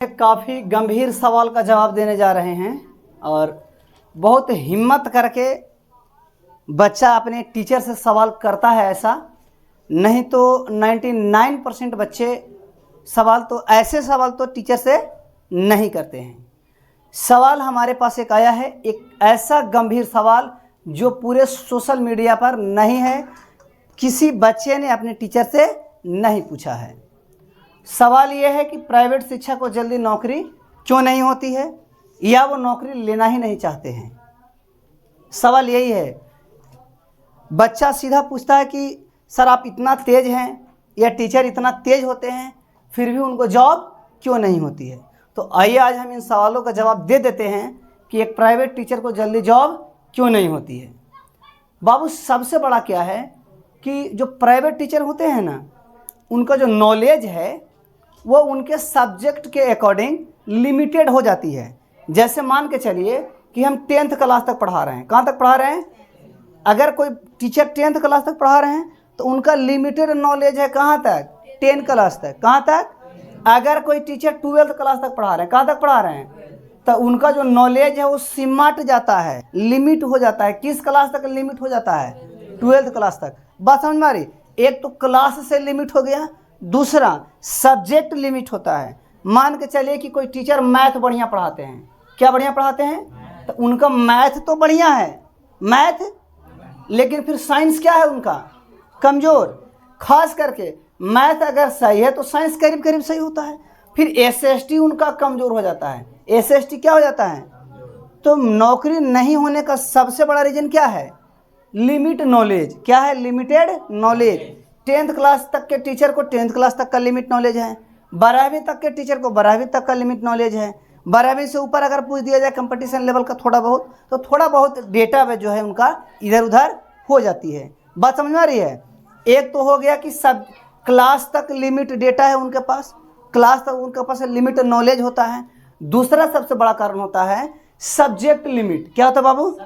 काफ़ी गंभीर सवाल का जवाब देने जा रहे हैं और बहुत हिम्मत करके बच्चा अपने टीचर से सवाल करता है। ऐसा नहीं तो 99% बच्चे ऐसे सवाल तो टीचर से नहीं करते हैं। सवाल हमारे पास एक आया है, एक ऐसा गंभीर सवाल जो पूरे सोशल मीडिया पर नहीं है, किसी बच्चे ने अपने टीचर से नहीं पूछा है। सवाल यह है कि प्राइवेट शिक्षा को जल्दी नौकरी क्यों नहीं होती है या वो नौकरी लेना ही नहीं चाहते हैं। सवाल यही है। बच्चा सीधा पूछता है कि सर आप इतना तेज हैं या टीचर इतना तेज होते हैं फिर भी उनको जॉब क्यों नहीं होती है। तो आइए आज हम इन सवालों का जवाब दे देते हैं कि एक प्राइवेट टीचर को जल्दी जॉब क्यों नहीं होती है। बाबू सबसे बड़ा क्या है कि जो प्राइवेट टीचर होते हैं ना, उनका जो नॉलेज है वो उनके सब्जेक्ट के अकॉर्डिंग लिमिटेड हो जाती है। जैसे मान के चलिए कि हम 10th क्लास तक पढ़ा रहे हैं। कहाँ तक पढ़ा रहे हैं? अगर कोई टीचर 10th क्लास तक पढ़ा रहे हैं तो उनका लिमिटेड नॉलेज है कहाँ तक? 10 क्लास तक। कहाँ तक? अगर कोई टीचर 12th क्लास तक पढ़ा रहे हैं, कहाँ तक पढ़ा रहे हैं? तो उनका जो नॉलेज है वो सिमट जाता है, लिमिट हो जाता है। किस क्लास तक लिमिट हो जाता है? 12th क्लास तक। बात समझ में आ रही? एक तो क्लास से लिमिट हो गया, दूसरा सब्जेक्ट लिमिट होता है। मान के चलिए कि कोई टीचर मैथ बढ़िया पढ़ाते हैं। क्या बढ़िया पढ़ाते हैं? तो उनका मैथ तो बढ़िया है, मैथ, लेकिन फिर साइंस क्या है उनका? कमज़ोर। खास करके मैथ अगर सही है तो साइंस करीब करीब सही होता है। फिर एसएसटी उनका कमज़ोर हो जाता है। एसएसटी क्या हो जाता है? तो नौकरी नहीं होने का सबसे बड़ा रीज़न क्या है? Limit knowledge. क्या है? Limited knowledge. 10th क्लास तक के टीचर को 10th क्लास तक का लिमिट नॉलेज है, 12वीं तक के टीचर को 12वीं तक का लिमिट नॉलेज है। 12वीं से ऊपर अगर पूछ दिया जाए कंपटीशन लेवल का थोड़ा बहुत, तो थोड़ा बहुत डेटा में जो है उनका इधर उधर हो जाती है। बात समझ में आ रही है? एक तो हो गया कि सब क्लास तक लिमिट डेटा है उनके पास, क्लास तक उनके पास लिमिट नॉलेज होता है। दूसरा सबसे बड़ा कारण होता है सब्जेक्ट लिमिट। क्या होता है बाबू?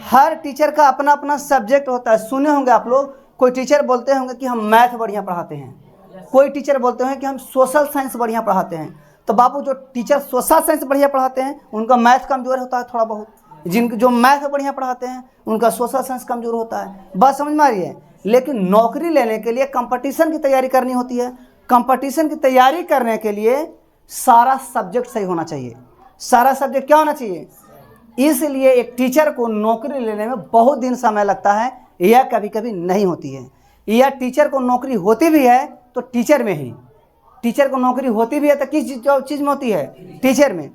हर टीचर का अपना अपना सब्जेक्ट होता है। सुने होंगे आप लोग, कोई टीचर बोलते होंगे कि हम मैथ बढ़िया पढ़ाते हैं, कोई टीचर बोलते हैं कि हम सोशल साइंस बढ़िया पढ़ाते हैं। तो बाबू जो टीचर सोशल साइंस बढ़िया पढ़ाते हैं उनका मैथ कमज़ोर होता है थोड़ा बहुत, जो मैथ बढ़िया पढ़ाते हैं उनका सोशल साइंस कमज़ोर होता है। बात समझ में आ रही है? लेकिन नौकरी लेने के लिए कंपटीशन की तैयारी करनी होती है। कंपटीशन की तैयारी करने के लिए सारा सब्जेक्ट सही होना चाहिए। सारा सब्जेक्ट क्या होना चाहिए? इसलिए एक टीचर को नौकरी लेने में बहुत दिन समय लगता है या कभी कभी नहीं होती है, या टीचर को नौकरी होती भी है तो टीचर में ही। टीचर को नौकरी होती भी है तो किस चीज़ में होती है? टीचर में।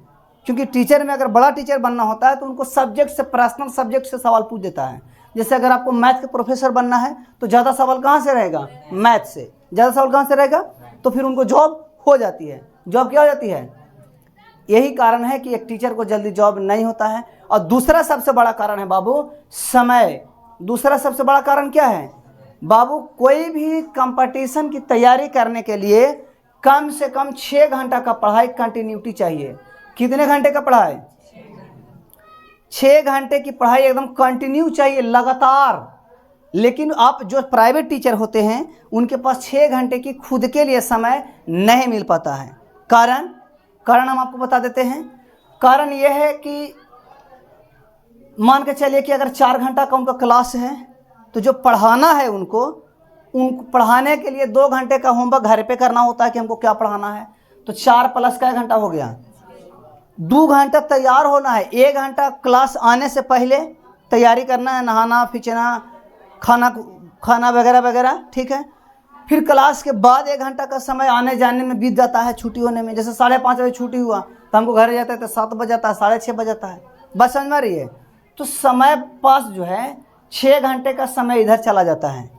क्योंकि टीचर में अगर बड़ा टीचर बनना होता है तो उनको सब्जेक्ट से, पर्सनल सब्जेक्ट से सवाल पूछ देता है। जैसे अगर आपको मैथ के प्रोफेसर बनना है तो ज़्यादा सवाल कहाँ से रहेगा? मैथ से। ज़्यादा सवाल कहाँ से रहेगा? तो फिर उनको जॉब हो जाती है। जॉब क्या हो जाती है? यही कारण है कि एक टीचर को जल्दी जॉब नहीं होता है। और दूसरा सबसे बड़ा कारण है बाबू समय। दूसरा सबसे बड़ा कारण क्या है बाबू? कोई भी कंपटीशन की तैयारी करने के लिए कम से कम 6 घंटा का पढ़ाई कंटिन्यूटी चाहिए। कितने घंटे का पढ़ाई? 6 घंटे की पढ़ाई एकदम कंटिन्यू चाहिए, लगातार। लेकिन आप जो प्राइवेट टीचर होते हैं उनके पास 6 घंटे की खुद के लिए समय नहीं मिल पाता है। कारण हम आपको बता देते हैं। कारण यह है कि मान के चलिए कि अगर 4 घंटा का उनका क्लास है तो जो पढ़ाना है उनको पढ़ाने के लिए 2 घंटे का होमवर्क घर पे करना होता है कि हमको क्या पढ़ाना है। तो 4 प्लस का 1 घंटा हो गया, 2 घंटा तैयार होना है। 1 घंटा क्लास आने से पहले तैयारी करना है, नहाना फिचना, खाना वगैरह वगैरह, ठीक है। फिर क्लास के बाद 1 घंटा का समय आने जाने में बीत जाता है, छुट्टी होने में। जैसे 5:30 बजे छुट्टी हुआ तो हमको घर जाते हैं तो 7 बज जाता है, 6:30 बज जाता है। बस समझ में आ रही है? तो समय पास जो है 6 घंटे का समय इधर चला जाता है।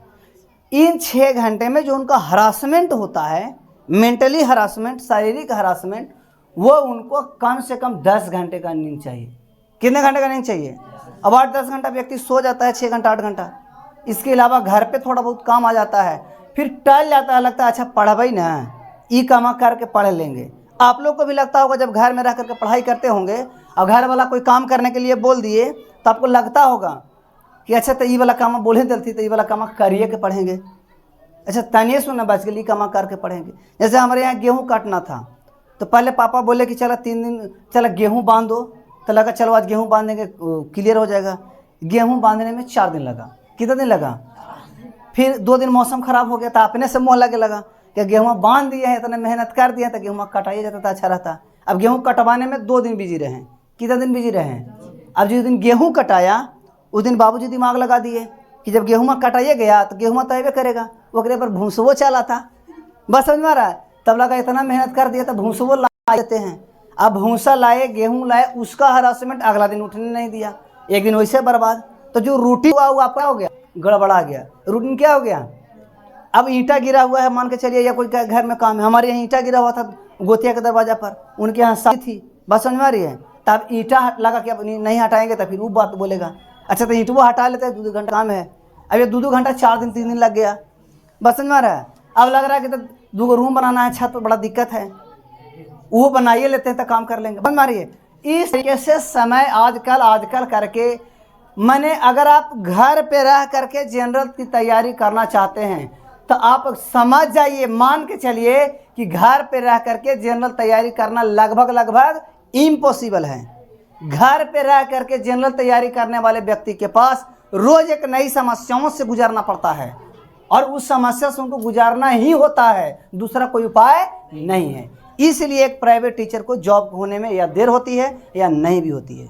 इन 6 घंटे में जो उनका हरासमेंट होता है, मेंटली हरासमेंट, शारीरिक हरासमेंट, वो उनको कम से कम 10 घंटे का नींद चाहिए। कितने घंटे का नींद चाहिए? अब 8-10 घंटा व्यक्ति सो जाता है, 6 घंटा 8 घंटा। इसके अलावा घर पे थोड़ा बहुत काम आ जाता है, फिर टल जाता है, लगता है अच्छा पढ़ाई ना, ई कमा करके पढ़ लेंगे। आप लोग को भी लगता होगा जब घर में रह करके पढ़ाई करते होंगे और घर वाला कोई काम करने के लिए बोल दिए तो आपको लगता होगा कि अच्छा तो ये वाला काम बोले दिलती तो ये वाला काम करिए के पढ़ेंगे। अच्छा तनिए सुना बच के लिए कमा करके पढ़ेंगे। जैसे हमारे यहाँ गेहूँ काटना था तो पहले पापा बोले कि चलो 3 दिन चलो गेहूँ बांध दो, तो लगा चलो आज गेहूँ बांध देंगे क्लियर हो जाएगा। गेहूँ बांधने में 4 दिन लगा। कितना दिन लगा? फिर 2 दिन मौसम खराब हो गया था, अपने से मोह लगे लगा कि गेहूँ बांध दिए हैं, इतने मेहनत कर दिया था, गेहूँ कटाइए जाता था अच्छा रहता। अब गेहूँ कटवाने में 2 दिन बिजी रहे। कितना दिन बिजी रहे? अब जिस दिन गेहूँ कटाया उस दिन बाबूजी दिमाग लगा दिए कि जब गेहूँ कटाइए गया तो गेहूँ तैबे करेगा, ओकरे पर भूसवो चला था। बस समझ में आ रहा है? तब लगा इतना मेहनत कर दिया तो भूसवो ला देते हैं। अब भूसा लाए, गेहूँ लाए, उसका हरासमेंट अगला दिन उठने नहीं दिया, एक दिन वैसे बर्बाद। तो जो रूटीन हुआ वो आपका हो गया, गड़बड़ा गया। रूटीन क्या हो गया? अब ईंटा गिरा हुआ है, मान के चलिए, या कोई घर में काम है, हमारे यहाँ ईंटा गिरा हुआ था गोतिया के दरवाजा पर, उनके यहाँ शादी थी। बस समझ में आ रही है? तब ईंटा लगा कि अब नहीं हटाएंगे तो फिर वो बात बोलेगा। अच्छा तो ईंट वो हटा लेते हैं, 2-2 घंटा काम है। अब ये 2-2 घंटा 4 दिन 3 दिन लग गया। बस समझ में आ रहा है? अब लग रहा है कि तो 2 रूम बनाना है, छत पर बड़ा दिक्कत है, वो बनाइए लेते हैं तो काम कर लेंगे। समझ में आ रही है? इस तरीके से समय आजकल करके मैंने, अगर आप घर पे रह करके जनरल की तैयारी करना चाहते हैं तो आप समझ जाइए, मान के चलिए कि घर पे रह करके जनरल तैयारी करना लगभग इम्पॉसिबल है। घर पे रह करके जनरल तैयारी करने वाले व्यक्ति के पास रोज एक नई समस्याओं से गुजरना पड़ता है, और उस समस्या से उनको गुजारना ही होता है, दूसरा कोई उपाय नहीं है। इसलिए एक प्राइवेट टीचर को जॉब होने में या देर होती है या नहीं भी होती है।